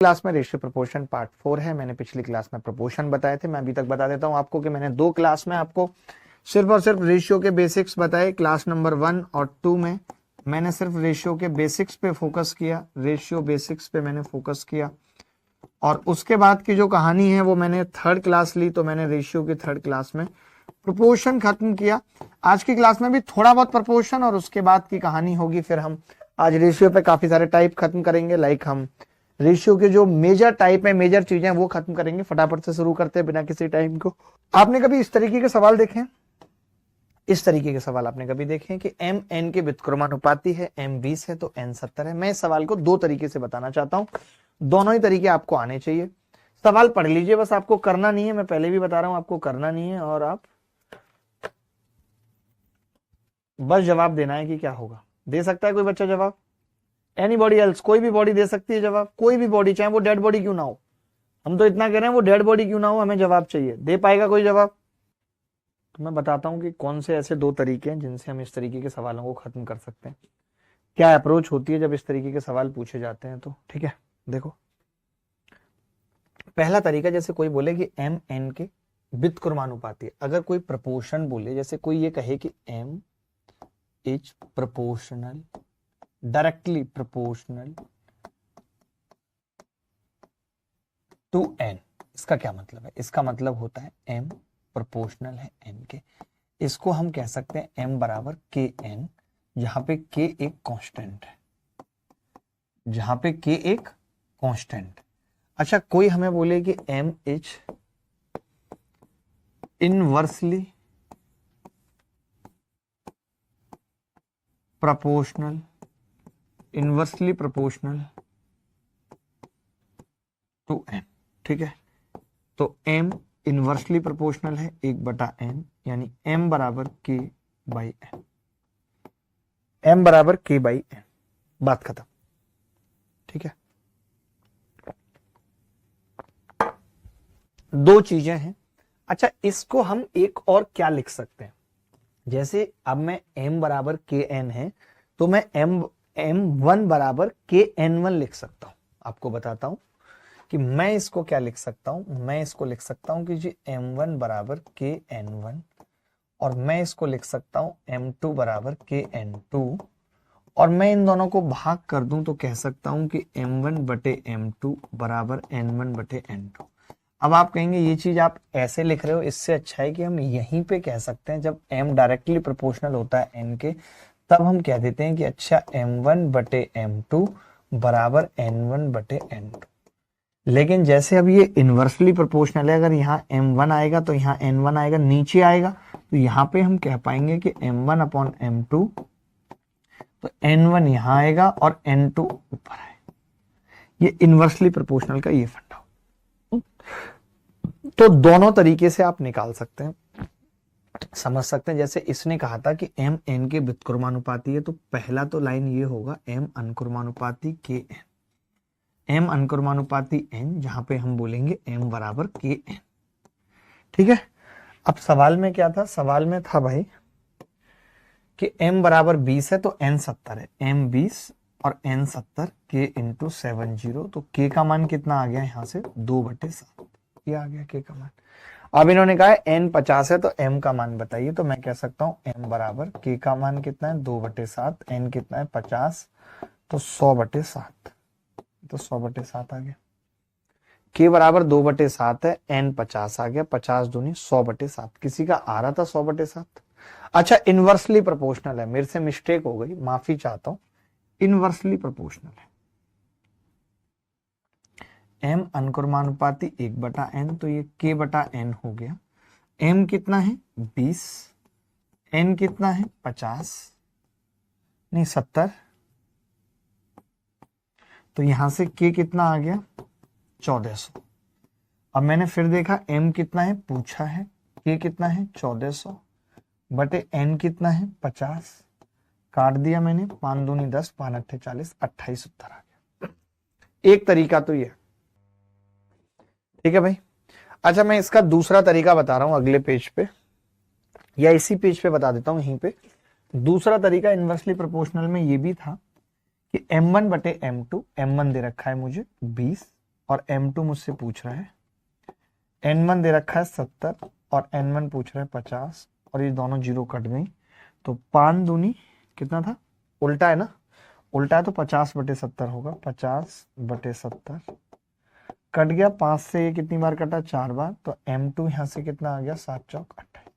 Class में ratio proportion part 4 है। मैंने पिछली क्लास में प्रोपोर्शन बताए थे। मैं अभी तक बता देता हूं आपको कि मैंने 2 क्लास में आपको सिर्फ और सिर्फ रेशियो के बेसिक्स बताए। क्लास नंबर 1 और 2 में मैंने सिर्फ रेशियो के बेसिक्स पे फोकस किया, रेशियो बेसिक्स पे मैंने फोकस किया। और उसके बाद की जो कहानी है वो मैंने थर्ड क्लास ली, तो मैंने रेशियो की थर्ड क्लास में प्रोपोर्शन खत्म किया। आज की क्लास में भी थोड़ा बहुत प्रोपोर्शन और उसके बाद की कहानी होगी। फिर हम आज रेशियो पे काफी सारे टाइप खत्म करेंगे। लाइक हम रेशियो के जो मेजर टाइप है, मेजर चीजें वो खत्म करेंगे। फटाफट से शुरू करते हैं बिना किसी टाइम को। आपने कभी इस तरीके के सवाल देखे? इस तरीके के सवाल आपने कभी देखे कि m n के व्युत्क्रमानुपाती है, m 20 है तो n 70 है। मैं इस सवाल को 2 तरीके से बताना चाहता हूं, दोनों ही तरीके आपको आने चाहिए। सवाल पढ़ लीजिए, बस आपको करना नहीं है, मैं पहले भी बता रहा हूं आपको करना नहीं है, और आप बस जवाब देना है कि क्या होगा। दे सकता है कोई बच्चा जवाब? Anybody else? कोई भी बॉडी दे सकती है जवाब, कोई भी बॉडी, चाहे वो डेड बॉडी क्यों ना हो। हम तो इतना कह रहे हैं वो डेड बॉडी क्यों ना हो, हमें जवाब चाहिए। दे पाएगा कोई जवाब? तो मैं बताता हूं कि कौन से ऐसे 2 तरीके हैं जिनसे हम इस तरीके के सवालों को खत्म कर सकते हैं। क्या अप्रोच होती है जब इस तरीके के सवाल पूछे जाते हैं। तो ठीक है, देखो पहला तरीका, जैसे कोई बोले कि m n के व्युत्क्रमानुपाती है। अगर कोई प्रपोर्शन बोले, जैसे कोई ये कहे कि m is proportional, directly proportional to n, इसका क्या मतलब है? इसका मतलब होता है m प्रोपोर्शनल है n के। इसको हम कह सकते हैं m बराबर k n, जहां पे k एक कांस्टेंट है, जहां पे k एक कांस्टेंट। अच्छा, कोई हमें बोले कि m is inversely proportional, inversely proportional to n। ठीक है, तो m इनवर्सली प्रोपोर्शनल है 1/n, यानी m बराबर k बाई n, m बराबर k बाई n। बात खत्म। ठीक है, 2 चीजें हैं। अच्छा, इसको हम एक और क्या लिख सकते हैं? जैसे अब मैं m बराबर k n है, तो मैं m1 बराबर k n1 लिख सकता हूं। आपको बताता हूं कि मैं इसको क्या लिख सकता हूं। मैं इसको लिख सकता हूं कि जी m1 बराबर k n1, और मैं इसको लिख सकता हूं m2 बराबर k n2, और मैं इन दोनों को भाग कर दूं तो कह सकता हूं कि m1 बटे m2 बराबर n1 बटे n2। अब आप कहेंगे ये चीज आप ऐसे लिख रहे हो, इससे अच्छा है कि हम यहीं पे कह सकते हैं, जब m डायरेक्टली प्रोपोर्शनल होता है n के, तब हम कह देते हैं कि अच्छा m1 बटे m2 बराबर n1 बटे n2। लेकिन जैसे अब ये इनवर्सली प्रोपोर्शनल है, अगर यहाँ m1 आएगा तो यहाँ n1 आएगा, नीचे आएगा तो यहाँ पे हम कह पाएंगे कि m1 अपॉन m2, तो n1 यहाँ आएगा और n2 ऊपर है। ये इनवर्सली प्रोपोर्शनल का ये फंडा। तो दोनों तरीके से आप निकाल सकते हैं, समझ सकते हैं। जैसे इसने कहा था कि m n के व्युत्क्रमानुपाती है, तो पहला तो लाइन ये होगा m अनुक्रमानुपाती k n, m अनुक्रमानुपाती n, जहां पे हम बोलेंगे m बराबर k n। ठीक है, अब सवाल में क्या था? सवाल में था भाई कि m बराबर 20 है तो n 70 है, m 20 और n 70, k इंटू 70, तो k का मान कितना आ गया यहाँ से? 2/7, ये आ गया k का मान। अब इन्होंने कहा है n 50 है तो m का मान बताइए, तो मैं कह सकता हूं m बराबर k का मान कितना है? 2/7, n कितना है? 50, तो 100/7, तो 100/7 आ गया। k बराबर 2/7 है, n 50 आ गया, 50 दूनी 100/7। किसी का आ रहा था 100/7। अच्छा, इनवर्सली प्रोपोर्शनल है, मेरे से मिस्टेक हो गई, माफी चाहता हूं। इनवर्सली प्रोपोर्शनल है, m अनुक्रमानुपाती 1/n, तो ये k/n हो गया। m कितना है? 20, n कितना है? 50, नहीं 70, तो यहां से k कितना आ गया? 1400। अब मैंने फिर देखा m कितना है, पूछा है, k कितना है? 1400 बटे n कितना है? 50, काट दिया मैंने, 5 दूनी 10, 5 अट्ठे 40, 28 उत्तर आ गया। एक तरीका तो ये, ठीक है भाई। अच्छा, मैं इसका दूसरा तरीका बता रहा हूं अगले पेज पे, या इसी पेज पे बता देता हूं यहीं पे। दूसरा तरीका इनवर्सली प्रोपोर्शनल में ये भी था कि m1 बटे m2, m1 दे रखा है मुझे 20, और M2 मुझसे पूछ रहा है, N1 दे रखा है 70 और N1 पूछ रहा है 50, और ये दोनों जीरो कट गई, तो 5 दूनी कितना था, उल्टा है ना, उल्टा है तो 50/70 होगा, 50/70 कट गया, 5 से ये कितनी बार कटा, 4 बार, तो M2 यहां से कितना आ गया, 7 चौक 28।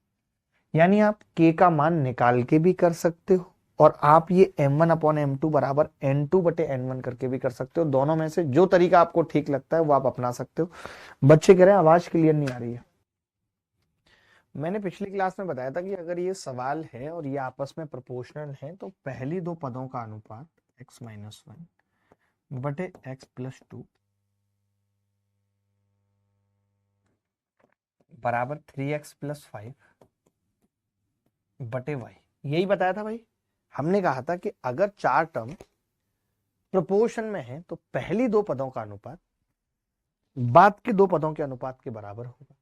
यानी आप K का मान निकाल के भी कर सकते हो, और आप ये M1/M2 बराबर N2/N1 करके भी कर सकते हो। दोनों में से जो तरीका आपको ठीक लगता है वो आप अपना सकते हो। बच्चे कह रहे हैं आवाज क्लियर नहीं आ रही है। मैंने पिछली क्लास में बताया था कि अगर ये सवाल है और ये आपस में प्रोपोर्शनल है तो पहली दो पदों का अनुपात x-1/x+2 बराबर 3x+5/y, यही बताया था भाई। हमने कहा था कि अगर चार टर्म प्रोपोर्शन में है तो पहली दो पदों का अनुपात बाद के दो पदों के अनुपात के बराबर होगा।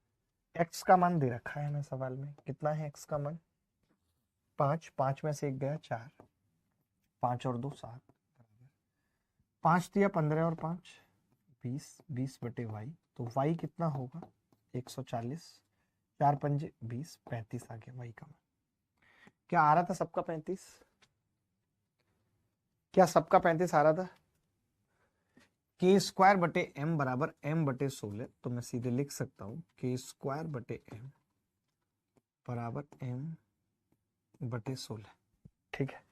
x का मान दे रखा है हमें सवाल में, कितना है x का मान, 5, 5 में से एक गया 4, 5 और 2 7, 5 दिया 15 और 5 20, 20/y, तो y कितना होगा 140, 4 पंजे 20, 35 आ गया y का मान। क्या आ रहा था सबका 35? क्या सबका 35 आ रहा था? k²/m बराबर m/16, तो मैं सीधे लिख सकता हूं k²/m बराबर m/16। ठीक है,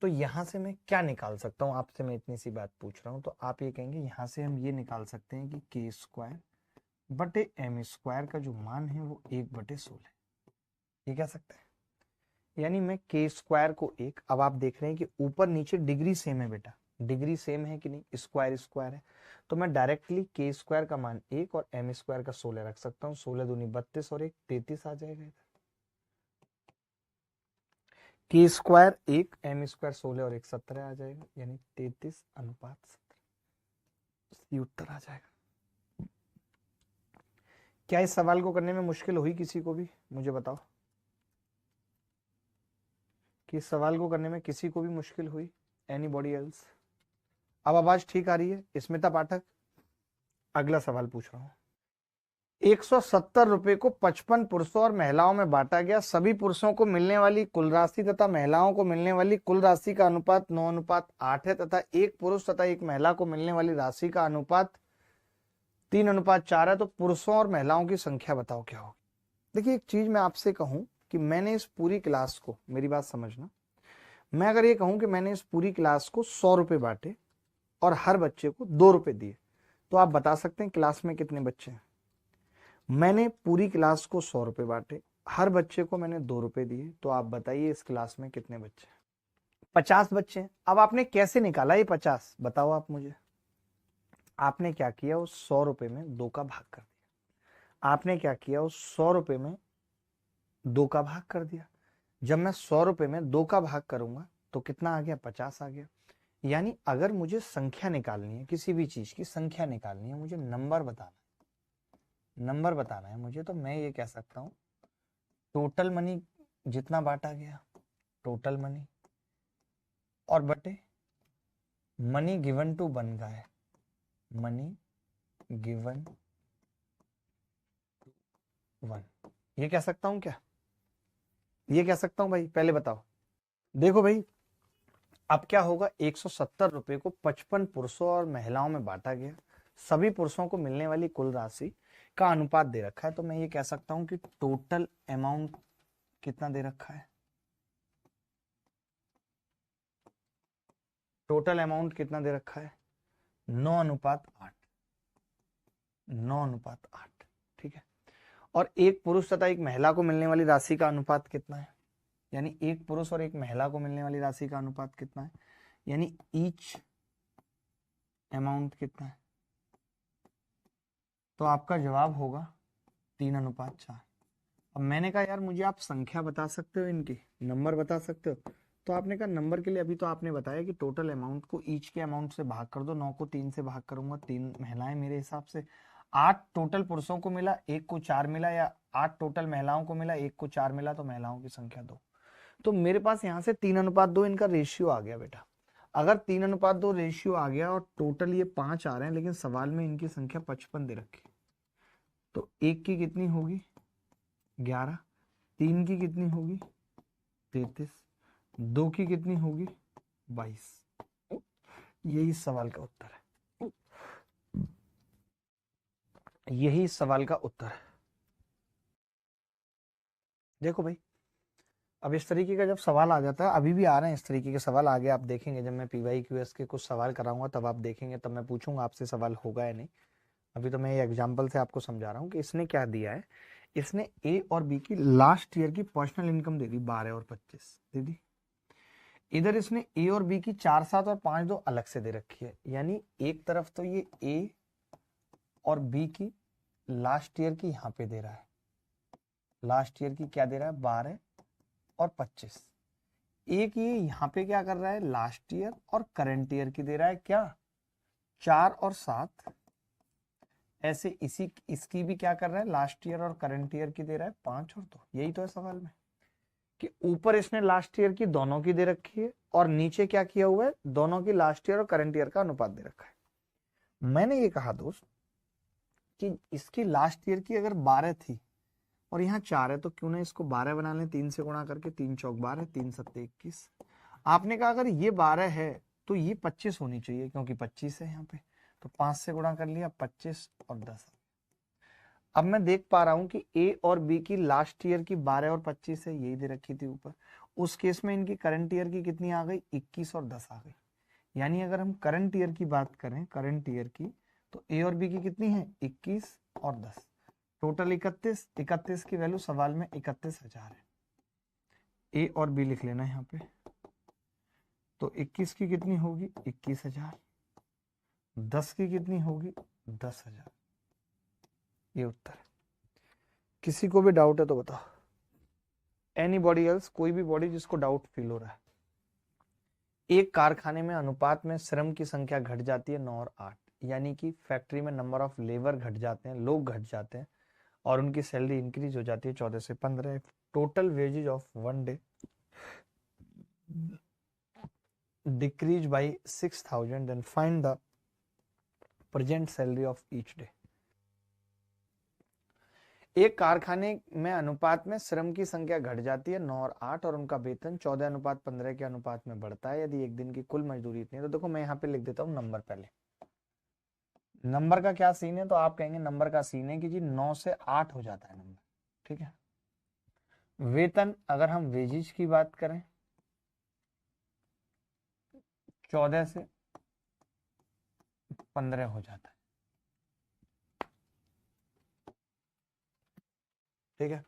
तो यहां से मैं क्या निकाल सकता हूं, आपसे मैं इतनी सी बात पूछ रहा हूं, तो आप ये कहेंगे यहां से हम ये निकाल सकते हैं कि k²/m² का जो मान है वो 1/16, ये कह सकते हैं। यानी मैं k² को 1, अब आप देख रहे हैं कि ऊपर नीचे डिग्री सेम है बेटा, डिग्री सेम है कि नहीं, स्क्वायर स्क्वायर है, तो मैं डायरेक्टली k² का मान 1 और m² का 16 रख सकता हूँ। 16 दूनी 32 और 1 33 आ जाएगा। k² 1, m² 16 और 1 17 आ जाएगा, यानी 33:17, ये उत्तर आ जाएगा। क्या इस सवाल को करने में मुश्किल हुई किसी को भी, मुझे बताओ कि इस सवाल को करने में किसी को भी मुश्किल हुई? Anybody else? अब आवाज ठीक आ रही है? स्मिता पाठक, अगला सवाल पूछ रहा हूं। 170 रुपए को 55 पुरुषों और महिलाओं में बांटा गया। सभी पुरुषों को मिलने वाली कुल राशि तथा महिलाओं को मिलने वाली कुल राशि का अनुपात 9:8 है, तथा एक पुरुष तथा एक महिला को मिलने वाली राशि का अनुपात 3:4 है। तो पुरुषों और महिलाओं की संख्या बताओ क्या होगी। देखिए, एक चीज मैं आपसे कहूं कि मैंने इस पूरी क्लास को, मेरी बात समझना, मैं अगर ये कहूं कि मैंने इस पूरी क्लास को 100 रुपए बांटे और हर बच्चे को 2 रुपए दिए, तो आप बता सकते हैं क्लास में कितने बच्चे हैं? मैंने पूरी क्लास को 100 रुपए बांटे, हर बच्चे को मैंने 2 रुपए दिए, तो आप बताइए इस क्लास में कितने बच्चे हैं? 50 बच्चे हैं। अब आपने कैसे निकाला ये 50, बताओ आप मुझे। आपने क्या किया, उस 100 रुपए में 2 का भाग कर दिया। आपने क्या किया, उस 100 रुपए में 2 का भाग कर दिया। जब मैं 100 रुपए में 2 का भाग करूंगा तो कितना आ गया, 50 आ गया। यानी अगर मुझे संख्या निकालनी है, किसी भी चीज की संख्या निकालनी है, मुझे नंबर बताना है, नंबर बताना है मुझे, तो मैं ये कह सकता हूं टोटल मनी जितना बांटा गया, टोटल मनी, और बटे मनी गिवन टू बन गया है, मनी गिवन टू 1, ये कह सकता हूं क्या? ये कह सकता हूं भाई? पहले बताओ। देखो भाई, अब क्या होगा, 170 रुपए को 55 पुरुषों और महिलाओं में बांटा गया। सभी पुरुषों को मिलने वाली कुल राशि का अनुपात दे रखा है, तो मैं ये कह सकता हूं कि टोटल अमाउंट कितना दे रखा है, टोटल अमाउंट कितना दे रखा है, 9:8, 9:8। ठीक है, और एक पुरुष तथा एक महिला को मिलने वाली राशि का अनुपात कितना है? यानी एक पुरुष और एक महिला को मिलने वाली राशि का अनुपात कितना है, यानी ईच अमाउंट कितना है? तो आपका जवाब होगा 3:4। अब मैंने कहा यार मुझे आप संख्या बता सकते हो, इनकी नंबर बता सकते हो, तो आपने कहा नंबर के लिए अभी तो आपने बताया कि टोटल अमाउंट को ईच के अमाउंट से भाग कर दो। 9 को 3 से भाग करूंगा, 3 महिलाएं मेरे हिसाब से, 8 टोटल पुरुषों को मिला, 1 को 4 मिला, या 8 टोटल महिलाओं को मिला, 1 को 4 मिला, तो महिलाओं की संख्या 2। तो मेरे पास यहाँ से 3:2 इनका रेशियो आ गया बेटा। अगर 3:2 रेशियो आ गया और टोटल ये 5 आ रहे हैं, लेकिन सवाल में इनकी संख्या 55 दे रखी, तो 1 की कितनी होगी 11, 3 की कितनी होगी 33, 2 की कितनी होगी 22। यही सवाल का उत्तर है, यही सवाल का उत्तर है। देखो भाई, अब इस तरीके का जब सवाल आ जाता है, अभी भी आ रहे हैं इस तरीके के सवाल, आगे आप देखेंगे जब मैं PYQS के कुछ सवाल कराऊंगा तब आप देखेंगे, तब मैं पूछूंगा आपसे सवाल होगा या नहीं। अभी तो मैं ये एग्जांपल से आपको समझा रहा हूँ कि इसने क्या दिया है। इसने A और B की लास्ट ईयर की पर्सनल इनकम दे दी 12 और 25 दे दी। इधर इसने A और B की 4, 7 और 5, 2 अलग से दे रखी है। यानी एक तरफ तो ये A और B की लास्ट ईयर की यहाँ पे दे रहा है, लास्ट ईयर की क्या दे रहा है 12 और 25। एक ये यहाँ पे क्या कर रहा है लास्ट ईयर और करंट ईयर की दे रहा है क्या 4 और 7। ऐसे इसी इसकी भी क्या कर रहा है लास्ट ईयर और करंट ईयर की दे रहा है 5 और 2। यही तो है सवाल में कि ऊपर इसने लास्ट ईयर की दोनों की दे रखी है और नीचे क्या किया हुआ है दोनों की लास्ट ईयर और करंट ईयर का अनुपात दे रखा है। मैंने ये कहा दोस्त कि इसकी लास्ट ईयर की अगर 12 थी और यहाँ 4 है, तो क्यों ना इसको 12 बना लें, 3 से गुणा करके, 3 चौक 12, 3 सत्ते 21। आपने कहा अगर ये 12 है तो ये 25 होनी चाहिए क्योंकि 25 है यहाँ पे, तो 5 से गुणा कर लिया 25 और 10। अब मैं देख पा रहा हूं कि A और B की लास्ट ईयर की 12 और 25 है, यही दे रखी थी ऊपर। उस केस में इनकी करंट ईयर की कितनी आ गई 21 और 10 आ गई। यानी अगर हम करंट ईयर की बात करें, करंट ईयर की, तो A और B की कितनी है 21 और 10, टोटल 31। 31 की वैल्यू सवाल में 31,000 है। A और B लिख लेना यहाँ पे, तो 21 की कितनी होगी 21,000, 10 की कितनी होगी 10,000। ये उत्तर है। किसी को भी डाउट है तो बताओ, एनीबॉडी एल्स, कोई भी बॉडी जिसको डाउट फील हो रहा है। एक कारखाने में अनुपात में श्रम की संख्या घट जाती है 9 और 8, यानी कि फैक्ट्री में नंबर ऑफ लेबर घट जाते हैं, लोग घट जाते हैं और उनकी सैलरी इंक्रीज हो जाती है 14 से 15। Total wages of one day decrease by 6,000, then find the present salary of each day. एक कारखाने में अनुपात में श्रम की संख्या घट जाती है 9 और 8 और उनका वेतन 14:15 के अनुपात में बढ़ता है यदि एक दिन की कुल मजदूरी इतनी है। तो देखो मैं यहाँ पे लिख देता हूँ नंबर। पहले नंबर का क्या सीन है, तो आप कहेंगे नंबर का सीन है कि जी 9 से 8 हो जाता है नंबर, ठीक है। वेतन अगर हम वेजेज की बात करें 14 से 15 हो जाता है, ठीक है।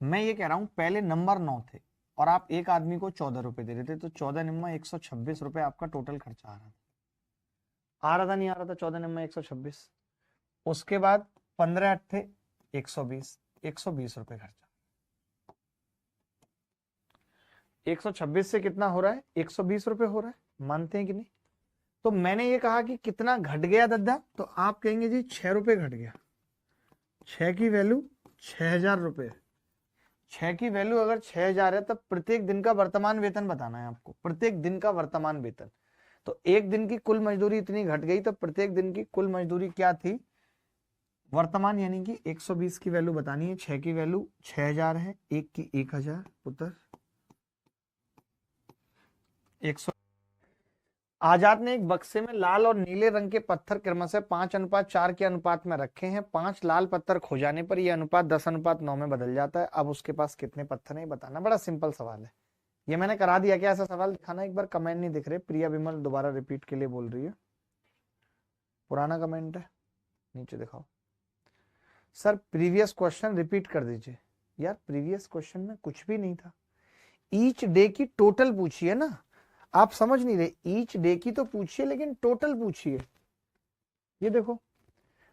मैं ये कह रहा हूं पहले नंबर 9 थे और आप एक आदमी को 14 रुपए दे रहे थे, तो 14 निम्मा 126 रुपए आपका टोटल खर्चा आ रहा था नहीं आ रहा था 14 निम्मा 126। उसके बाद 15 अट्ठे 120 रुपए खर्चा। 126 से कितना हो रहा है 120 रुपए हो रहा है, मानते हैं कि नहीं। तो मैंने ये कहा कि कितना घट गया दद्दा, तो आप कहेंगे जी 6 रुपए घट गया। 6 की वैल्यू 6,000 रुपए। 6 की वैल्यू अगर 6,000 है तब प्रत्येक दिन का वर्तमान वेतन बताना है आपको, प्रत्येक दिन का वर्तमान वेतन। तो एक दिन की कुल मजदूरी इतनी घट गई तो प्रत्येक दिन की कुल मजदूरी क्या थी वर्तमान, यानी कि 120 की वैल्यू बतानी है। 6 की वैल्यू 6,000 है, 1 की 1,000, उत्तर 100। आजाद ने एक बक्से में लाल और नीले रंग के पत्थर क्रमशः 5:4 के अनुपात में रखे हैं। 5 लाल पत्थर खो जाने पर यह अनुपात 10:9 में बदल जाता है। अब उसके पास कितने पत्थर हैं बताना। बड़ा सिंपल सवाल है, ये मैंने करा दिया क्या, ऐसा सवाल दिखाना एक बार। कमेंट नहीं दिख रहे, प्रिया विमल दोबारा रिपीट के लिए बोल रही है, पुराना कमेंट है, नीचे दिखाओ। सर प्रीवियस क्वेश्चन रिपीट कर दीजिए। यार प्रीवियस क्वेश्चन में कुछ भी नहीं था, ईच डे की टोटल पूछिए ना, आप समझ नहीं रहे। ईच डे की तो पूछिए लेकिन टोटल पूछिए। ये देखो,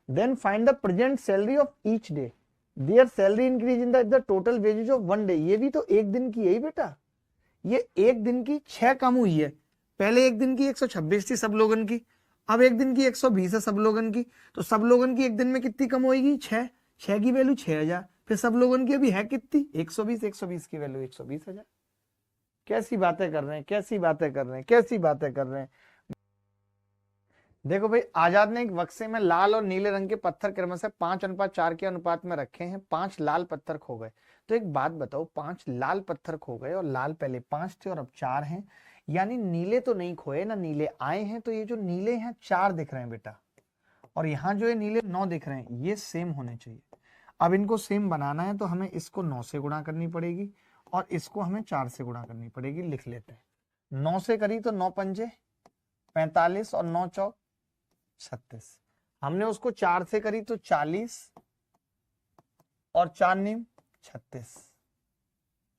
then find the present salary of each day, their salary increase in the total wages of one day. ये भी तो एक दिन की है बेटा, ये एक दिन की 6 कम हुई है। पहले एक दिन की 126 थी सब लोगन की, अब एक दिन की 120 है सब लोगन की। तो सब लोगन की एक दिन में कितनी कम होगी 6। 6 की वैल्यू 6,000, फिर सब लोगन की अभी है कितनी 120। 120 की वैल्यू 120,000। कैसी बातें कर रहे हैं, कैसी बातें कर रहे हैं, कैसी बातें कर रहे हैं। देखो भाई, आजाद ने एक बक्से में लाल और नीले रंग के पत्थर क्रमशः 5:4 के अनुपात में रखे हैं। 5 लाल पत्थर खो गए। तो एक बात बताओ, 5 लाल पत्थर खो गए और लाल पहले 5 थे और अब 4 हैं, यानी नीले तो नहीं खोए ना, नीले आए हैं। तो ये जो नीले हैं 4 दिख रहे हैं बेटा, और यहाँ जो है नीले 9 दिख रहे हैं, ये सेम होने चाहिए। अब इनको सेम बनाना है तो हमें इसको 9 से गुणा करनी पड़ेगी और इसको हमें 4 से गुणा करनी पड़ेगी। लिख लेते हैं। 9 से करी तो 9 पंजे 45 और 9 चौक 36। हमने उसको 4 से करी तो 40 और 4 नीम 36,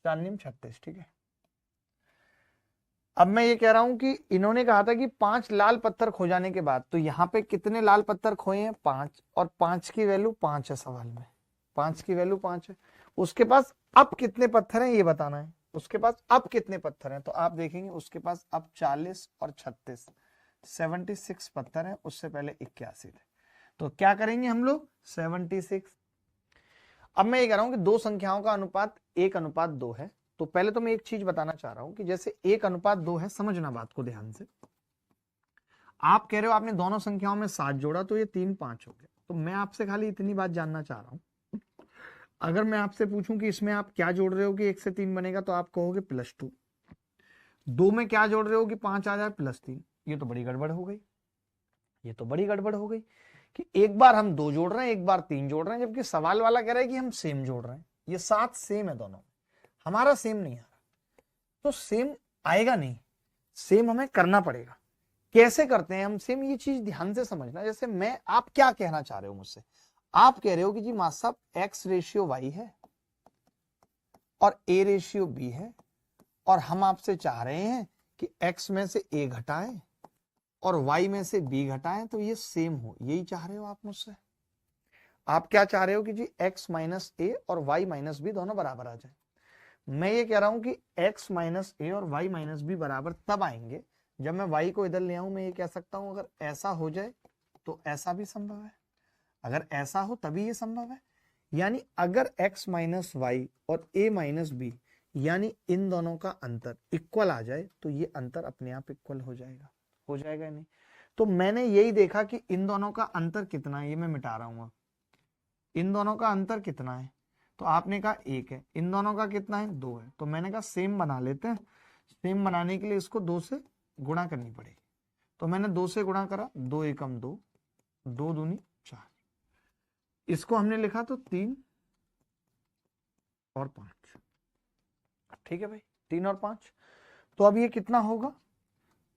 4 नीम 36। ठीक है। अब मैं ये कह रहा हूं कि इन्होंने कहा था कि 5 लाल पत्थर खो जाने के बाद, तो यहाँ पे कितने लाल पत्थर खोए हैं? 5, और 5 की वैल्यू 5 है सवाल में। 5 की वैल्यू 5 है। उसके पास अब कितने पत्थर हैं ये बताना है। उसके पास अब कितने पत्थर हैं, तो आप देखेंगे उसके पास अब 40 और 36, 76 पत्थर हैं। उससे पहले 81 थे। तो क्या करेंगे हम लोग? 76। अब मैं ये कह रहा हूं कि दो संख्याओं का अनुपात 1:2 है। तो पहले तो मैं एक चीज बताना चाह रहा हूं कि जैसे 1:2 है, समझना बात को ध्यान से। आप कह रहे हो आपने दोनों संख्याओं में 7 जोड़ा तो ये 3 5 हो गया। तो मैं आपसे खाली इतनी बात जानना चाह रहा हूं, अगर मैं आपसे पूछूं कि इसमें आप क्या जोड़ रहे हो कि 1 से 3 बनेगा, तो आप कहोगे +2। 2 में क्या जोड़ रहे हो कि 5 आ जाए +3। ये तो बड़ी गड़बड़ हो गई। ये तो बड़ी गड़बड़ हो गई कि एक बार हम 2 जोड़ रहे हैं, एक बार 3 जोड़ रहे हैं, जबकि सवाल वाला कह रहा है कि हम सेम जोड़ रहे हैं। ये 7 सेम है दोनों, हमारा सेम नहीं आ रहा। तो सेम आएगा नहीं, सेम हमें करना पड़ेगा। कैसे करते हैं हम सेम, ये चीज ध्यान से समझना। जैसे मैं, आप क्या कहना चाह रहे हो मुझसे? आप कह रहे हो कि जी मास्टर साहब X/Y है और A/B है, और हम आपसे चाह रहे हैं कि X में से A घटाएं और Y में से B घटाएं तो ये सेम हो। यही चाह रहे हो आप मुझसे? आप क्या चाह रहे हो कि जी X माइनस A और Y माइनस B दोनों बराबर आ जाए। मैं ये कह रहा हूं कि X माइनस A और Y माइनस B बराबर तब आएंगे जब मैं Y को इधर ले आऊं। मैं ये कह सकता हूं अगर ऐसा हो जाए तो ऐसा भी संभव है, अगर ऐसा हो तभी ये संभव है। यानी अगर X माइनस वाई और A माइनस B, यानी इन दोनों का अंतर इक्वल आ जाए तो ये अंतर अपने आप इक्वल हो जाएगा। हो जाएगा नहीं? तो मैंने यही देखा कि इन दोनों का अंतर कितना है, ये मैं मिटा रहा हूं। इन दोनों का अंतर कितना है, तो आपने कहा 1 है। इन दोनों का कितना है? 2 है। तो मैंने कहा सेम बना लेते हैं। सेम बनाने के लिए इसको 2 से गुणा करनी पड़ेगी। तो मैंने 2 से गुणा करा, 2 एकम 2, 2 दूनी 4। इसको हमने लिखा तो 3 और 5। ठीक है भाई, 3 और 5। तो अब ये कितना होगा?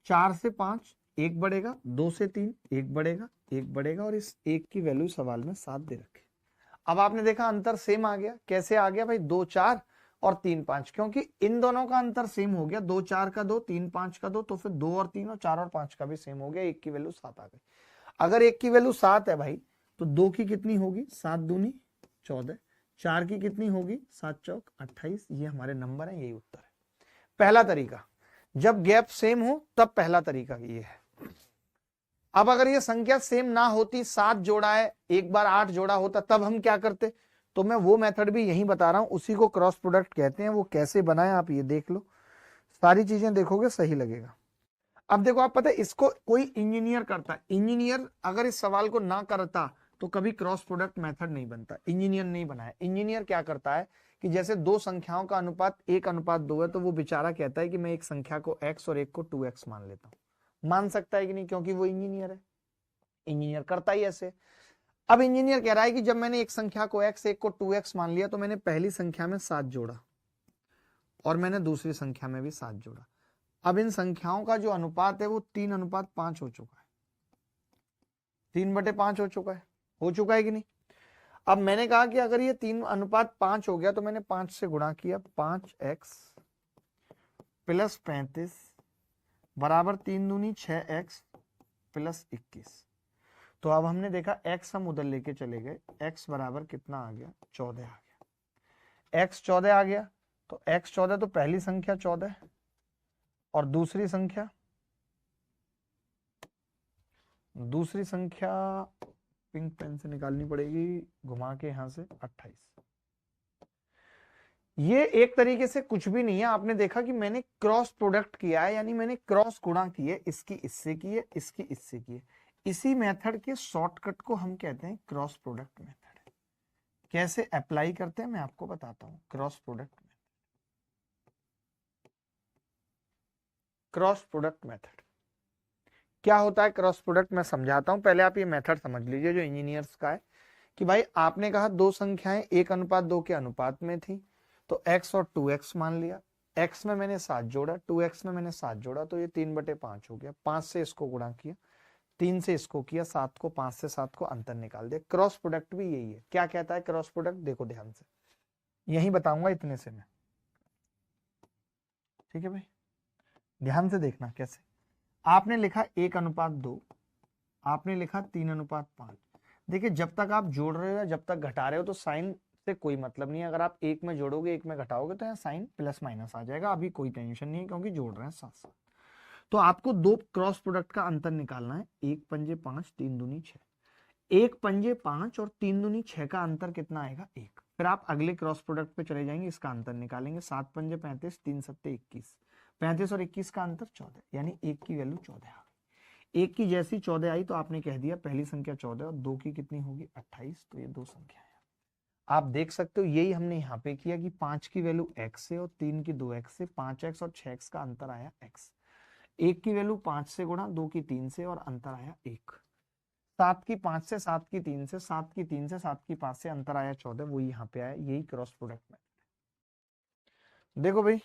4 से 5 1 बढ़ेगा, 2 से 3 1 बढ़ेगा, 1 बढ़ेगा, और इस 1 की वैल्यू सवाल में 7 दे रखे। अब आपने देखा अंतर सेम आ गया। कैसे आ गया भाई? 2 4 और 3 5, क्योंकि इन दोनों का अंतर सेम हो गया। 2 4 का 2, 3 5 का 2, तो फिर 2 और 3 और 4 और 5 का भी सेम हो गया। 1 की वैल्यू 7 आ गई। अगर 1 की वैल्यू 7 है भाई, तो 2 की कितनी होगी? 7 दूनी 14। 4 की कितनी होगी? 7 चौक 28। ये हमारे नंबर है, यही उत्तर है। पहला तरीका, जब गैप सेम हो तब पहला तरीका ये है। अब अगर ये संख्या सेम ना होती, 7 जोड़ा है, एक बार 8 जोड़ा होता, तब हम क्या करते? तो मैं वो मेथड भी यही बता रहा हूं, उसी को क्रॉस प्रोडक्ट कहते हैं। वो कैसे बनाए आप ये देख लो, सारी चीजें देखोगे सही लगेगा। अब देखो, आप पता है इसको कोई इंजीनियर करता है। इंजीनियर अगर इस सवाल को ना करता तो कभी क्रॉस प्रोडक्ट मेथड नहीं बनता। इंजीनियर नहीं बनाया। इंजीनियर क्या करता है कि जैसे दो संख्याओं का अनुपात 1:2 है, तो वो बेचारा कहता है कि मैं एक संख्या को x और एक को 2x मान लेता हूं। मान सकता है कि नहीं? क्योंकि वो इंजीनियर है। इंजीनियर करता ही ऐसे। अब इंजीनियर कह रहा है कि जब मैंने एक संख्या को x, एक को 2x मान लिया, तो मैंने पहली संख्या में 7 जोड़ा और मैंने दूसरी संख्या में भी 7 जोड़ा। अब इन संख्याओं का जो अनुपात है वो 3:5 हो चुका है। 3/5 हो चुका है कि नहीं? अब मैंने कहा कि अगर ये 3:5 हो गया, तो मैंने 5 से गुणा किया। 5x प्लस 35 बराबर 3 दूनी 6x प्लस 21। तो अब हमने देखा x हम उधर लेके चले गए, x बराबर कितना आ गया? 14 आ गया। x 14 आ गया, तो x 14, तो पहली संख्या 14 और दूसरी संख्या पिंक पेन से निकालनी पड़ेगी, घुमा के यहां से 28। ये एक तरीके से कुछ भी नहीं है, आपने देखा कि मैंने क्रॉस प्रोडक्ट किया है, यानी मैंने क्रॉस गुणा की है, इसकी इससे की है, इसकी इससे की है। इसी मेथड के शॉर्टकट को हम कहते हैं क्रॉस प्रोडक्ट मेथड। कैसे अप्लाई करते हैं मैं आपको बताता हूं। Cross product method, cross product method क्या होता है? क्रॉस प्रोडक्ट मैं समझाता हूं, पहले आप ये मेथड समझ लीजिए जो इंजीनियर्स का है। कि भाई आपने कहा दो संख्याएं 1:2 के अनुपात में थी, तो x और 2x मान लिया। x में मैंने 7 जोड़ा, 2x में मैंने 7 जोड़ा, तो ये 3/5 हो गया। 5 से इसको गुणा किया, 3 से इसको किया, 7 को, 5 से 7 को अंतर निकाल दिया। क्रॉस प्रोडक्ट भी यही है। क्या कहता है क्रॉस प्रोडक्ट? देखो ध्यान से, यही बताऊंगा इतने से मैं। ठीक है भाई, ध्यान से देखना कैसे। आपने लिखा 1:2, आपने लिखा 3:5। देखिए जब तक आप जोड़ रहे हो या जब तक घटा रहे हो तो साइन से कोई मतलब नहीं है। अगर आप एक में जोड़ोगे एक में घटाओगे तो यहाँ साइन प्लस माइनस आ जाएगा। अभी कोई टेंशन नहीं है क्योंकि जोड़ रहे हैं साथ साथ। तो आपको दो क्रॉस प्रोडक्ट का अंतर निकालना है। 1×5, 3×2=6। 1×5 और 3×6 का अंतर कितना आएगा? 1। फिर आप अगले क्रॉस प्रोडक्ट पे चले जाएंगे, इसका अंतर निकालेंगे। 7×5 = 35, 3×7 = 21। 35 और 21 का अंतर 14, यानी 1 की वैल्यू 14 आ गई। 1 की जैसी 14 आई तो आपने कह दिया पहली संख्या 14 और 2 की कितनी होगी? 28। तो ये दो संख्या है। आप देख सकते हो यही हमने यहाँ पे किया कि 5 की वैल्यू x से और 3 की 2x से, 5x और 6x का अंतर आया x। 1 की वैल्यू 5 से गुणा, 2 की 3 से और अंतर आया 1। 7 की 5 से, 7 की 3 से, 7 की 3 से, 7 की 5 से अंतर आया 14, वो यहाँ पे आया। यही क्रॉस प्रोडक्ट में। देखो भाई,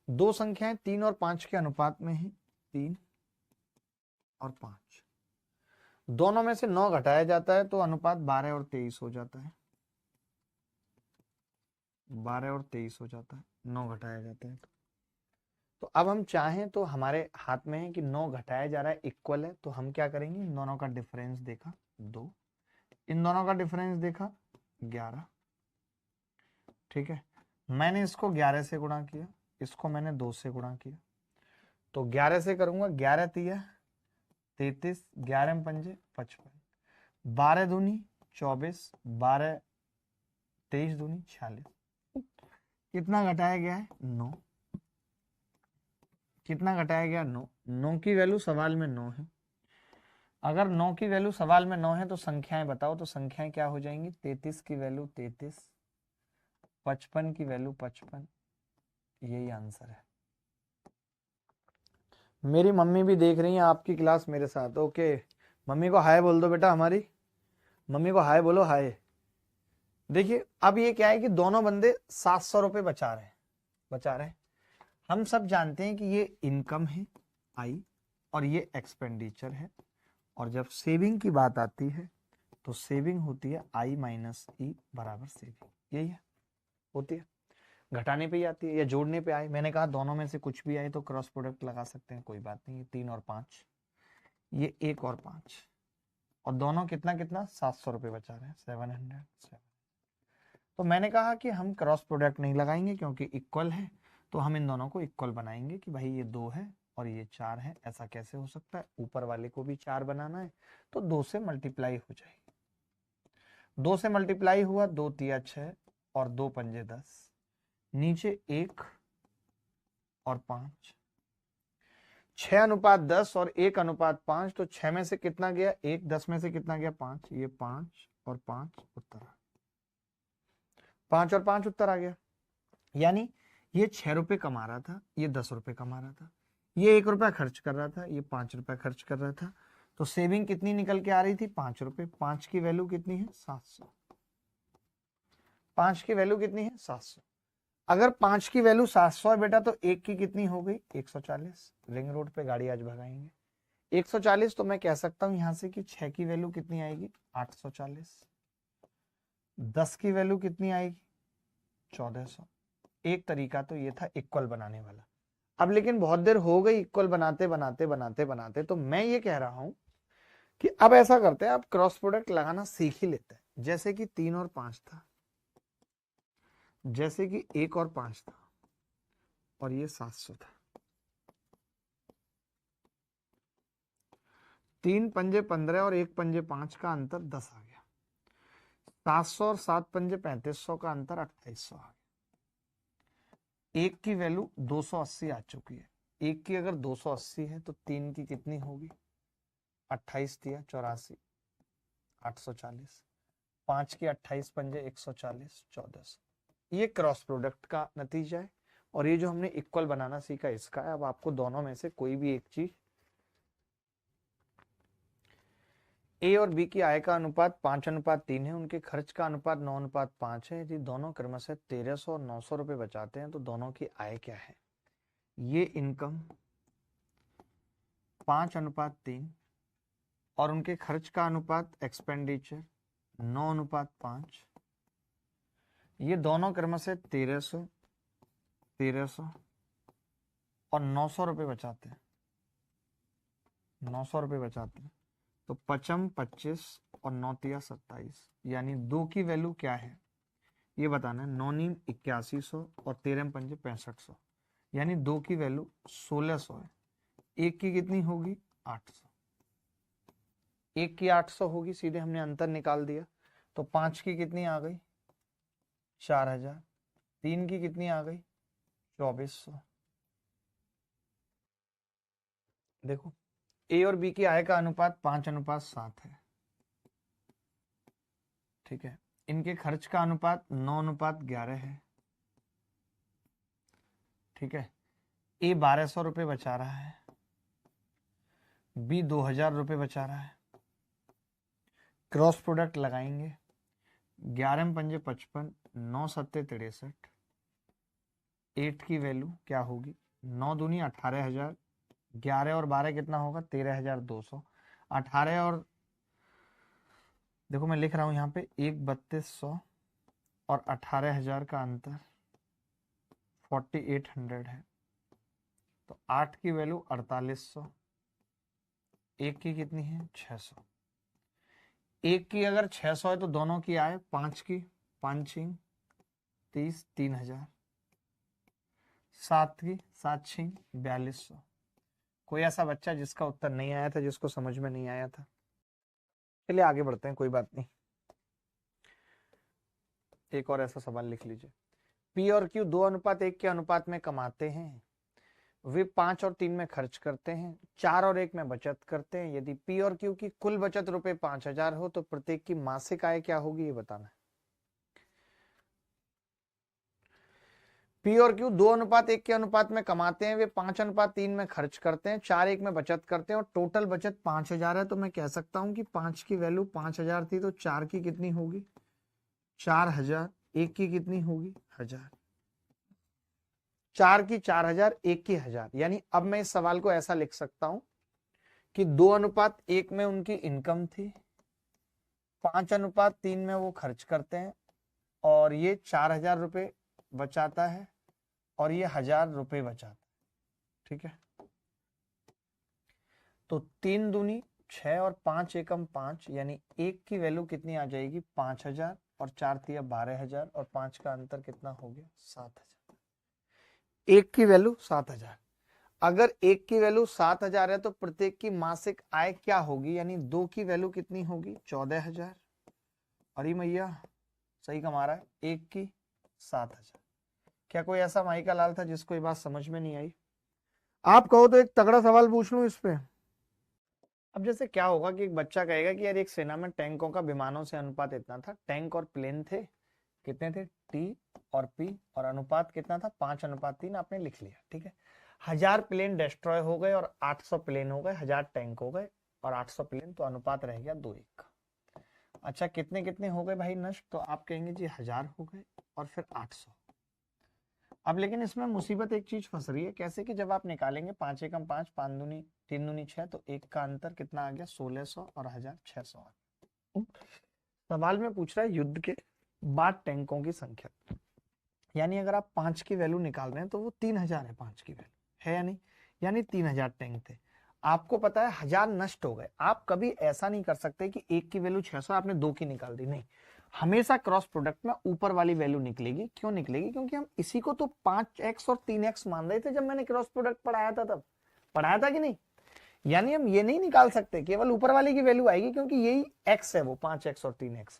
दो संख्याएं 3 और 5 के अनुपात में है। 3 और 5, दोनों में से 9 घटाया जाता है तो अनुपात 12 और 23 हो जाता है। 12 और 23 हो जाता है, 9 घटाया जाता है तो अब हम चाहें तो हमारे हाथ में है कि 9 घटाया जा रहा है इक्वल है, तो हम क्या करेंगे? इन दोनों का डिफरेंस देखा 2, इन दोनों का डिफरेंस देखा 11। ठीक है, मैंने इसको 11 से गुणा किया, इसको मैंने 2 से गुणा किया। तो 11 से करूंगा, 11 तिया 33, 11 पंजे 55, 12 दूनी 24, 12 23 दूनी 46। कितना घटाया गया है? 9। कितना घटाया गया? 9। 9 की वैल्यू सवाल में 9 है। अगर 9 की वैल्यू सवाल में 9 है तो संख्याएं बताओ, तो संख्याएं क्या हो जाएंगी? 33 की वैल्यू 33, 55 की वैल्यू 55। यही आंसर है। मेरी मम्मी भी देख रही है आपकी क्लास मेरे साथ। ओके, मम्मी को हाय बोल दो बेटा, हमारी मम्मी को हाय बोलो, हाय। देखिए अब ये क्या है कि दोनों बंदे 700 रुपए बचा रहे हैं। हम सब जानते हैं कि ये इनकम है आई और ये एक्सपेंडिचर है। और जब सेविंग की बात आती है तो सेविंग होती है I - E बराबर सेविंग। यही है, होती है। घटाने पे ही आती है या जोड़ने पे आए। मैंने कहा दोनों में से कुछ भी आए तो क्रॉस प्रोडक्ट लगा सकते हैं, कोई बात नहीं। ये 3 और 5, ये 1 और 5, और दोनों कितना कितना 700 रुपये बचा रहे हैं, 707। तो मैंने कहा कि हम क्रॉस प्रोडक्ट नहीं लगाएंगे क्योंकि इक्वल है, तो हम इन दोनों को इक्वल बनाएंगे कि भाई ये 2 है और ये 4 है। ऐसा कैसे हो सकता है? ऊपर वाले को भी 4 बनाना है तो 2 से मल्टीप्लाई हो जाएगी। 2 से मल्टीप्लाई हुआ, 2 तिया 6 और 2 पंजे 10, नीचे 1 और 5। 6:10 और 1:5, तो 6 में से कितना गया? 1, 10 में से कितना गया? 5। ये 5 और 5 उत्तर, 5 और 5 उत्तर आ गया। यानी ये 6 रुपए कमा रहा था, ये 10 रुपए कमा रहा था। ये 1 रुपया खर्च कर रहा था, ये 5 रुपया खर्च कर रहा था। तो सेविंग कितनी निकल के आ रही थी? 5 रुपए। 5 की वैल्यू कितनी है? 700। 5 की वैल्यू कितनी है? 700। अगर 5 की वैल्यू 700 है बेटा, तो 1 की कितनी हो गई? 140। रिंग रोड पे गाड़ी आज भगाएंगे। 140, तो मैं कह सकता हूं यहां से कि 6 की वैल्यू कितनी आएगी? 840। 10 की वैल्यू कितनी आएगी? 1400। एक तरीका तो ये था इक्वल बनाने वाला। अब लेकिन बहुत देर हो गई इक्वल बनाते बनाते बनाते बनाते, तो मैं ये कह रहा हूं कि अब ऐसा करते हैं, आप क्रॉस प्रोडक्ट लगाना सीख ही लेते हैं। जैसे कि 3 और 5 था, जैसे कि 1 और 5 था, और ये 700 था। 3 पंजे 15 और 1 पंजे 5 का अंतर 10 आ गया। 700 और 7 पंजे 3500 का अंतर 2800 आ गया। एक की वैल्यू 280 आ चुकी है। एक की अगर 280 है तो तीन की कितनी होगी? 28 दिया 84, 840। पांच की 28 पंजे 140, 1400। ये क्रॉस प्रोडक्ट का नतीजा है। और ये जो हमने इक्वल बनाना सीखा इसका है। अब आपको दोनों में से कोई भी एक चीज, ए और बी की आय का अनुपात 5:3 है, उनके खर्च का अनुपात 9:5 है। यदि दोनों क्रमशः 1300 और 900 रुपए बचाते हैं तो दोनों की आय क्या है? ये इनकम 5:3 और उनके खर्च का अनुपात एक्सपेंडिचर 9:5। ये दोनों क्रमशः 1300 और 900 रुपए बचाते हैं। 900 रुपए बचाते हैं तो 55 25 और 9 तिया 27, यानी दो की वैल्यू क्या है ये बताना है। 9 नीम 8100 और 13 पंजे 6500, यानी दो की वैल्यू 1600 है। एक की कितनी होगी? 800। एक की 800 होगी, सीधे हमने अंतर निकाल दिया। तो पांच की कितनी आ गई? 4000। तीन की कितनी आ गई? 2400। देखो, ए और बी की आय का अनुपात 5:7 है, ठीक है। इनके खर्च का अनुपात 9:11 है, ठीक है। ए 1200 रुपये बचा रहा है, बी 2000 रुपये बचा रहा है। क्रॉस प्रोडक्ट लगाएंगे। 11 पंजे 55, 9 सत्ते 63। 8 की वैल्यू क्या होगी? 9 दूनी 18,000, 11 और 12 कितना होगा? 13,200। 18 और देखो मैं लिख रहा हूं यहाँ पे 1,3200 और 18,000 का अंतर 4800 है। तो 8 की वैल्यू 4800, एक की कितनी है? 600। एक की अगर 600 है तो दोनों की आए 5 की 5 30, 3000। 7 की 7 4200। कोई ऐसा बच्चा जिसका उत्तर नहीं आया था, जिसको समझ में नहीं आया था? चलिए आगे बढ़ते हैं, कोई बात नहीं। एक और ऐसा सवाल लिख लीजिए। पी और क्यू 2:1 के अनुपात में कमाते हैं। वे 5 और 3 में खर्च करते हैं, 4 और 1 में बचत करते हैं। यदि पी और क्यू की कुल बचत रुपए 5000 हो तो प्रत्येक की मासिक आय क्या होगी ये बताना है। पी और क्यू 2:1 के अनुपात में कमाते हैं, वे 5:3 में खर्च करते हैं, 4:1 में बचत करते हैं और टोटल बचत 5000 है। तो मैं कह सकता हूं कि 5 की वैल्यू 5000 थी तो 4 की कितनी होगी? 4000। एक की कितनी होगी? 1000। 4 की 4000, एक की 1000। यानी अब मैं इस सवाल को ऐसा लिख सकता हूं कि 2:1 में उनकी इनकम थी, 5:3 में वो खर्च करते हैं और ये 4000 रुपये बचाता है और ये 1000 रुपये बचाता है, ठीक है। तो 3 दूनी 6 और 5 एकम 5, यानी एक की वैल्यू कितनी आ जाएगी? 5000 और 4 तिया 12000 और 5 का अंतर कितना हो गया? 7000। एक की वैल्यू 7000। अगर एक की वैल्यू 7000 है तो प्रत्येक की मासिक आय क्या होगी? यानी दो की वैल्यू कितनी होगी? 14000। अरे मैया सही कमा रहा है। एक की 7000। क्या कोई ऐसा माई का लाल था जिसको ये बात समझ में नहीं आई? आप कहो तो एक तगड़ा सवाल पूछ लूं इस पे। अब जैसे क्या होगा कि एक बच्चा कहेगा कि यार एक सेना में टैंकों का विमानों से अनुपात इतना था। टैंक और प्लेन थे, कितने थे? टी और पी, और अनुपात कितना था? 5:3। आपने लिख लिया, ठीक है। 1000 प्लेन डिस्ट्रॉय हो गए और 800 प्लेन हो गए, 1000 टैंक हो गए और 800 प्लेन, तो अनुपात रह गया 2:1 का। अच्छा कितने कितने हो गए भाई नष्ट? तो आप कहेंगे जी 1000 हो गए और फिर 800। अब लेकिन इसमें मुसीबत एक चीज फंस रही है। कैसे? कि जब आप निकालेंगे 5 एकम 5, 5 दूनी 3 दूनी 6, तो एक का अंतर कितना आ गया? 1600 और 1000 600। सवाल में पूछ रहा है युद्ध के बाद टैंकों की संख्या, यानी अगर आप 5 की वैल्यू निकाल रहे हैं तो वो 3000 है। 5 की वैल्यू है या नहीं? यानी 3000 टैंक थे। आपको पता है 1000 नष्ट हो गए। आप कभी ऐसा नहीं कर सकते कि एक की वैल्यू 600 आपने दो की निकाल दी, नहीं। हमेशा क्रॉस प्रोडक्ट में ऊपर वाली वैल्यू निकलेगी। क्यों निकलेगी? क्योंकि हम इसी को तो 5x और 3x मान रहे थे जब मैंने क्रॉस प्रोडक्ट पढ़ाया था। तब पढ़ाया था कि नहीं? यानी हम ये नहीं निकाल सकते केवल ऊपर वाले की वैल्यू आएगी, क्योंकि यही x है, वो 5x और 3x।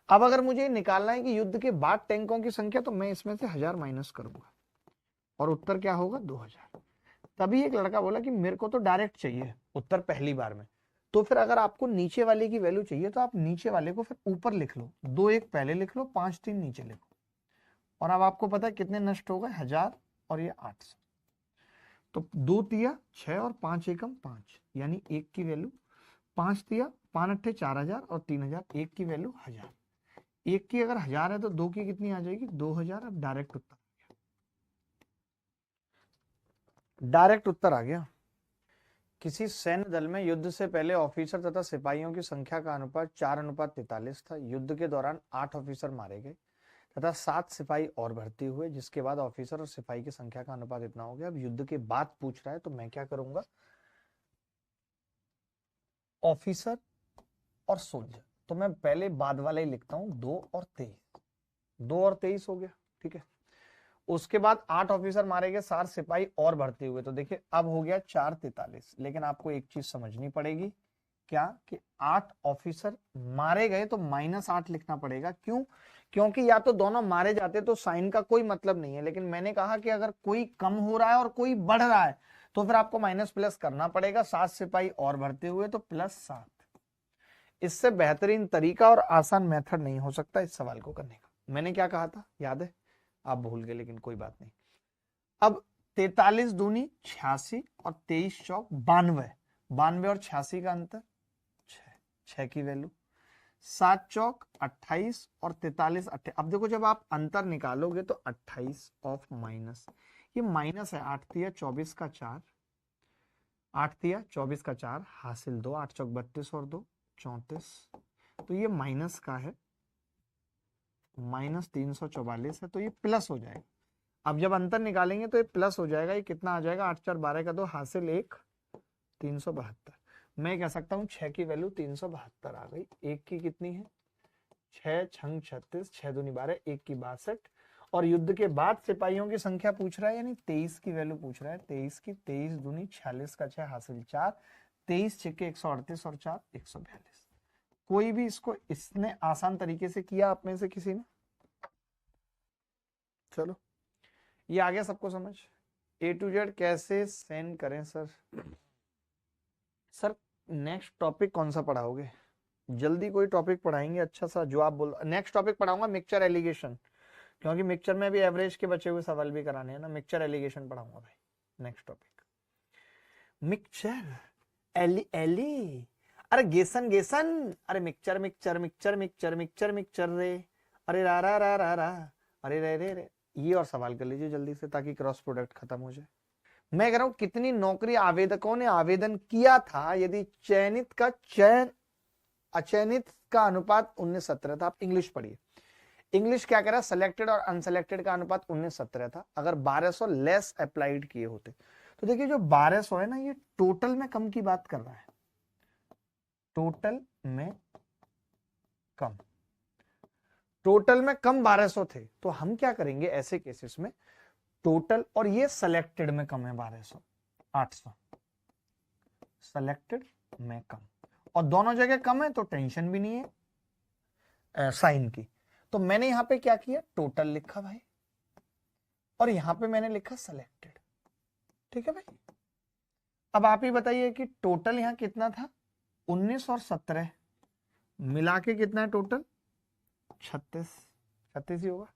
अब अगर मुझे निकालना है कि युद्ध के बाद टैंकों की संख्या, तो मैं इसमें से 1000 माइनस करूंगा। और उत्तर क्या होगा 2000। तभी एक लड़का बोला कि मेरे को तो डायरेक्ट चाहिए उत्तर पहली बार में। तो फिर अगर आपको नीचे वाले की वैल्यू चाहिए तो आप नीचे वाले को फिर ऊपर लिख लो, 2 1 पहले लिख लो, 5 3 नीचे लिखो। और अब आपको पता है कितने नष्ट हो गए, 1000 और ये 800। तो 2 तिया 6 और 5 एकम 5, यानी 1 की वैल्यू 5 तिया 5 अट्ठे 4000 और 3000, 1 की वैल्यू 1000। 1 की अगर 1000 है तो 2 की कितनी आ जाएगी 2000। अब डायरेक्ट उत्तर, डायरेक्ट उत्तर आ गया। किसी सैन्य दल में युद्ध से पहले ऑफिसर तथा सिपाहियों की संख्या का अनुपात 4:43 था। युद्ध के दौरान 8 ऑफिसर मारे गए तथा 7 सिपाही और भर्ती हुए, जिसके बाद ऑफिसर और सिपाही की संख्या का अनुपात इतना हो गया। अब युद्ध के बाद पूछ रहा है तो मैं क्या करूंगा, ऑफिसर और सोल्जर, तो मैं पहले बाद वाला ही लिखता हूं, 2 और 23, 2 और 23 हो गया, ठीक है। उसके बाद 8 ऑफिसर मारे गए, 7 सिपाही और भर्ती हुए, तो देखिए अब हो गया 4:43। लेकिन आपको एक चीज समझनी पड़ेगी, क्या कि 8 ऑफिसर मारे गए तो -8 लिखना पड़ेगा। क्यों? क्योंकि या तो दोनों मारे जाते तो साइन का कोई मतलब नहीं है, लेकिन मैंने कहा कि अगर कोई कम हो रहा है और कोई बढ़ रहा है तो फिर आपको माइनस प्लस करना पड़ेगा। 7 सिपाही और भर्ती हुए तो +7। इससे बेहतरीन तरीका और आसान मेथड नहीं हो सकता इस सवाल को करने का। मैंने क्या कहा था याद है? आप भूल गए, लेकिन कोई बात नहीं। अब 43 दूनी 86 और 23 चौक 92, 92 और 86 का अंतर 6 की वैल्यू, 7 चौक 28 और 43 28। अब देखो जब आप अंतर निकालोगे तो 28 ऑफ माइनस, ये माइनस है, 8 तिया 24 का 4, 8 तिया 24 का 4 हासिल 2, 8 चौक 32 और 2 34, तो ये माइनस का है, -344 है, तो ये प्लस हो जाएगा। अब जब अंतर निकालेंगे तो ये प्लस हो जाएगा, ये कितना आ जाएगा 8 4 12 का 2 हासिल 1 372। मैं कह सकता हूं 6 की वैल्यू 372 आ गई। 1 की कितनी है 6 छंग 36, 6 दूनी 12, 1 की 62। और युद्ध के बाद सिपाहियों की संख्या पूछ रहा है, यानी 23 की वैल्यू पूछ रहा है। 23 की 23 दूनी 46 का 6 हासिल 4, 23 6 के 138 और 4 142। कोई भी इसको इसने आसान तरीके से किया आप में से किसी ने? चलो ये आ गया सबको समझ। A to Z कैसे सेंड करें सर? सर नेक्स्ट टॉपिक कौन सा पढ़ाओगे? जल्दी कोई टॉपिक पढ़ाएंगे अच्छा सा जो आप बोल। नेक्स्ट टॉपिक पढ़ाऊंगा मिक्सचर एलिगेशन, क्योंकि मिक्सचर में भी एवरेज के बचे हुए सवाल भी कराने हैं ना। मिक्सचर एलिगेशन पढ़ाऊंगा भाई नेक्स्ट टॉपिक। मिक्सचर एली एली, अरे गेसन गेसन, अरे mixture mixture mixture mixture mixture mixture रे, अरे रा रा रा रा रा, अरे रे रे रे। ये और सवाल कर लीजिए जल्दी से ताकि क्रॉस प्रोडक्ट खत्म हो जाए। मैं कह रहा हूं कितनी नौकरी आवेदकों ने आवेदन किया था यदि चयनित का चयन अचयनित का अनुपात 19:17 था। आप इंग्लिश पढ़िए। इंग्लिश क्या कह रहा है, सिलेक्टेड और अनसिलेक्टेड का अनुपात 19:17 था। अगर 1200 लेस अप्लाइड किए होते तो देखिए जो 1200 है ना, ये टोटल में कम की बात कर रहा है, टोटल में कम, टोटल में कम 1200 थे। तो हम क्या करेंगे ऐसे केसेस में, टोटल और ये सेलेक्टेड में कम है 1200 800, सेलेक्टेड में कम, और दोनों जगह कम है तो टेंशन भी नहीं है साइन की। तो मैंने यहां पे क्या किया, टोटल लिखा भाई, और यहां पे मैंने लिखा सेलेक्टेड। ठीक है भाई। अब आप ही बताइए कि टोटल यहां कितना था, 19 और 17 मिला के कितना है टोटल, 36, 36 ही होगा।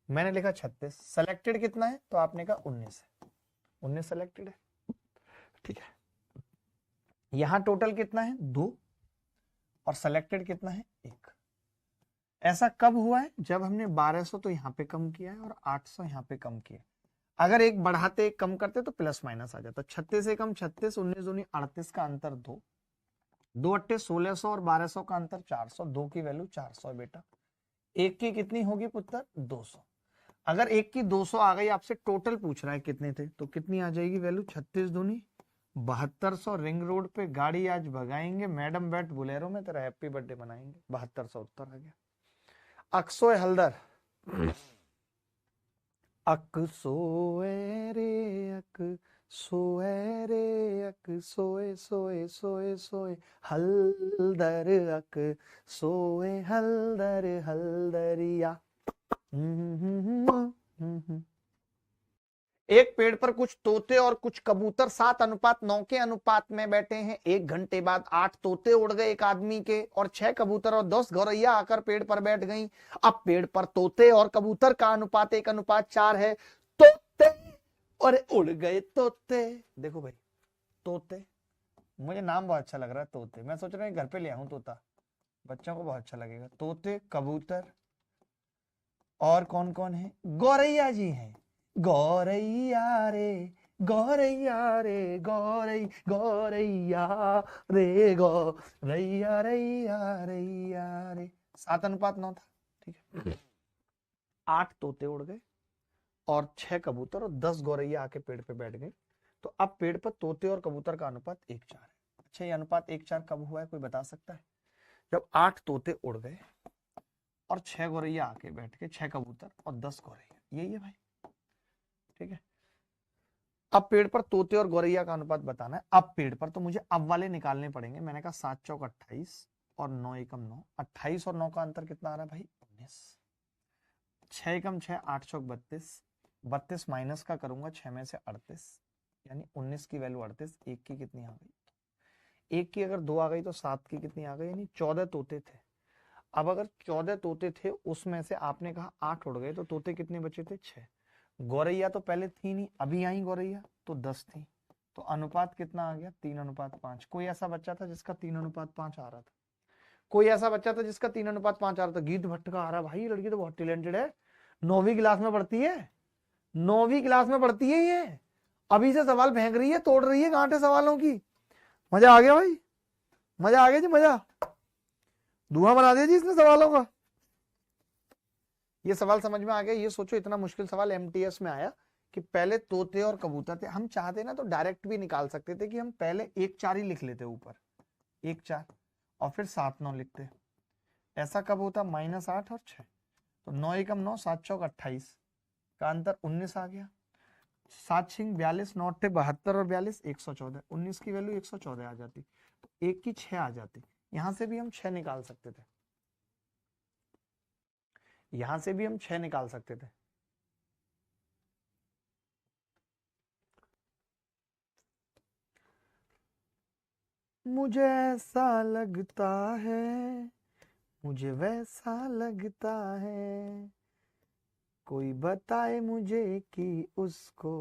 मैंने लिखा 36। सेलेक्टेड कितना है तो आपने कहा 19 है, 19 सेलेक्टेड है। ठीक है। यहां टोटल कितना है 2 और सेलेक्टेड कितना है 1। ऐसा कब हुआ है, जब हमने 1200 तो यहां पे कम किया है और 800 यहां पे कम किया। अगर एक बढ़ाते एक कम करते तो प्लस माइनस आ जाता। 36 से कम 36, 19 दूनी 38 का अंतर 2, 2 अट्ठे 1600 और 1200 का अंतर 400, 2 की वैल्यू 400 है बेटा। एक की कितनी होगी पुत्र 200। अगर एक की 200 आ गई, आपसे टोटल पूछ रहा है कितने थे, तो कितनी आ जाएगी वैल्यू, 36 दूनी 7200। रिंग रोड पे गाड़ी आज भगाएंगे, मैडम बैठ बुलेरो में तेरा हैप्पी बर्थडे मनाएंगे। 7200 उत्तर आ गया। अक्सोए हल्दर, अक सोए रे अक सोए रे अक सोए सोए सोए सोए हल्दर अक सोए हल्दर हल्दरिया। एक पेड़ पर कुछ तोते और कुछ कबूतर 7:9 के अनुपात में बैठे हैं। 1 घंटे बाद 8 तोते उड़ गए एक आदमी के, और 6 कबूतर और 10 गौरैया आकर पेड़ पर बैठ गईं। अब पेड़ पर तोते और कबूतर का अनुपात 1:4 है। तोते और उड़ गए तोते। देखो भाई, तोते, मुझे नाम बहुत अच्छा लग रहा है तोते। मैं सोच रहा हूँ घर पे ले आऊं तोता, बच्चों को बहुत अच्छा लगेगा। तोते, कबूतर, और कौन कौन है? गौरैया जी हैं। गौरैया रे, गौरैया रे, गौरैया रे, गौरैया रैया रैया रे। 7:9 था, ठीक है। 8 तोते उड़ गए और 6 कबूतर और 10 गौरैया आके पेड़ पे बैठ गए। तो अब पेड़ पर तोते और कबूतर का अनुपात 1:4 है। अच्छा, ये अनुपात 1:4 कब हुआ है, कोई बता सकता है? जब 8 तोते उड़ गए और 6 गौरैया आके बैठ के, 6 कबूतर और 10 गौरैया, यही है भाई, ठीक है। अब पेड़ पर तोते और गौरैया का अनुपात बताना है। अब पेड़ पर तो मुझे अब वाले निकालने पड़ेंगे। मैंने कहा 7 चौक 28 और 9 एकम 9। 28 और 9 का अंतर कितना आ रहा है भाई? 19। 6 एकम 6, 8 चौक 32। 32 माइनस का करूंगा 6 में से 38, यानी 19 की वैल्यू 38। एक की कितनी आ गई? एक की अगर 2 आ गई तो 7 की कितनी आ गई? यानी 14 तोते थे। अब अगर 14 तोते थे, उसमें से आपने कहा 8 उड़ गए, तो तोते कितने बचे थे? 6। गौरैया तो पहले थी नहीं, अभी आई गौरैया, तो 10 थी। तो अनुपात कितना आ गया? 3:5। कोई ऐसा बच्चा था जिसका 3:5 आ रहा था? कोई ऐसा बच्चा था जिसका 3:5 आ रहा था? गीत भट्ट का आ रहा। भाई लड़की तो बहुत टैलेंटेड है, 9वीं क्लास में पढ़ती है, 9वीं क्लास में पढ़ती है ये। अभी से सवाल फेंक रही है, तोड़ रही है गांठे सवालों की। मजा आ गया भाई, मजा आ गया जी, मजा। धुआं बना दिया जी इसने सवालों का। ये सवाल समझ में आ गया? ये सोचो, इतना मुश्किल सवाल एमटीएस में आया कि पहले तोते और कबूतर थे। हम चाहते ना तो डायरेक्ट भी निकाल सकते थे कि हम पहले 1:4 ही लिख लेते ऊपर, 1:4, और फिर 7:9 लिखते। ऐसा कब होता? -8 और 6। तो 9 एकम 9, 7 चौक 28 का अंतर 19 आ गया। 7 छिंग 42, 9 अट्ठे 72 और 42 114। 19 की वैल्यू 114 आ जाती, तो 1 की 6 आ जाती। यहां से भी हम 6 निकाल सकते थे, यहां से भी हम 6 निकाल सकते थे। मुझे ऐसा लगता है, मुझे वैसा लगता है, कोई बताए मुझे कि उसको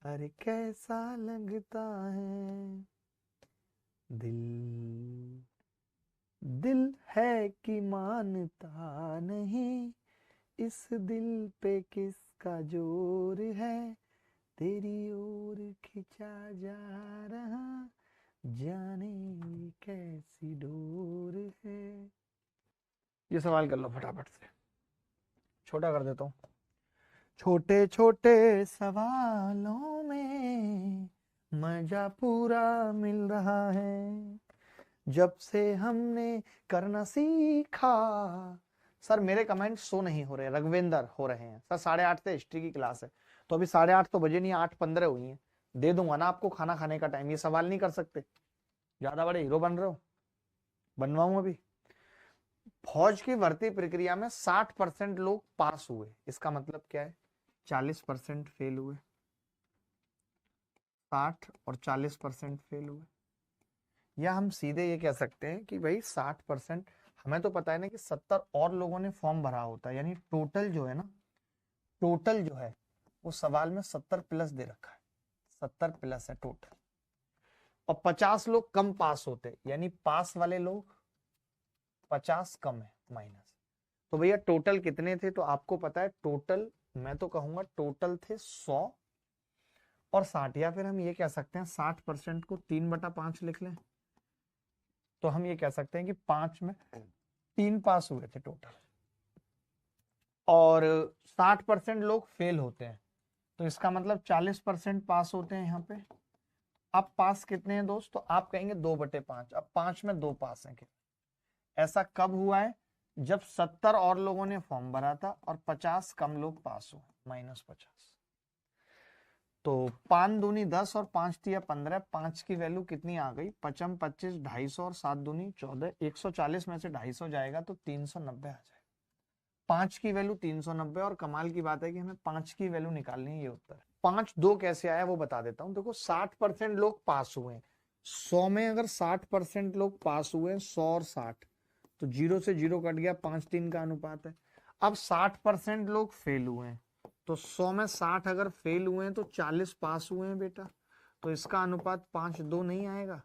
अरे कैसा लगता है। दिल, दिल है कि मानता नहीं, इस दिल पे किसका जोर है, तेरी ओर खिंचा जा रहा, जाने कैसी डोर है। ये सवाल कर लो फटाफट से, छोटा कर देता हूं। छोटे छोटे सवालों में मजा पूरा मिल रहा है, जब से हमने करना सीखा। सर मेरे कमेंट शो नहीं हो रहे, रघवेंद्र हो रहे हैं सर। 8:30 से हिस्ट्री की क्लास है, तो अभी 8:30 तो बजे नहीं, 8:15 हुई है। दे दूंगा ना आपको खाना खाने का टाइम। ये सवाल नहीं कर सकते, ज्यादा बड़े हीरो बन रहे हो, बनवाऊं अभी। फौज की भर्ती प्रक्रिया में 60% लोग पास हुए, इसका मतलब क्या है? 40% फेल हुए। 60 और 40% फेल हुए। या हम सीधे ये कह सकते हैं कि भाई 60%, हमें तो पता है ना कि 70 और लोगों ने फॉर्म भरा होता है, यानी टोटल जो है ना, टोटल जो है वो सवाल में 70 प्लस दे रखा है, 70 प्लस है टोटल। और 50 लोग कम पास होते, यानी पास वाले लोग 50 कम है माइनस। तो भैया टोटल कितने थे? तो आपको पता है टोटल, मैं तो कहूंगा टोटल थे 100 और 60। या फिर हम ये कह सकते हैं 60% को 3/5 लिख लें, तो हम ये कह सकते हैं कि 5 में 3 पास हुए थे टोटल, और 60% लोग फेल होते हैं, तो इसका मतलब 40% पास होते हैं यहाँ पे। अब पास कितने हैं दोस्त? तो आप कहेंगे 2/5। अब 5 में 2 पास हैं। ऐसा कब हुआ है? जब 70 और लोगों ने फॉर्म भरा था और 50 कम लोग पास हुए, -50। तो 5 दूनी 10 और 5 तिया 15। 5 की वैल्यू कितनी आ गई? 55, 25, 250 और 7 दूनी 14। 140 में से 250 जाएगा तो 390 आ जाएगा। 5 की वैल्यू 390, और कमाल की बात है कि हमें 5 की वैल्यू निकालनी है, ये उत्तर है। 5-2 कैसे आया वो बता देता हूं। देखो 60% लोग पास हुए हैं, 100 में अगर 60% लोग पास हुए हैं, 100 और 60, तो 0 से 0 कट गया, 5-3 का अनुपात है। अब 60% लोग फेल हुए हैं, तो 100 में 60 अगर फेल हुए हैं तो 40 पास हुए हैं बेटा, तो इसका अनुपात 5-2 नहीं आएगा।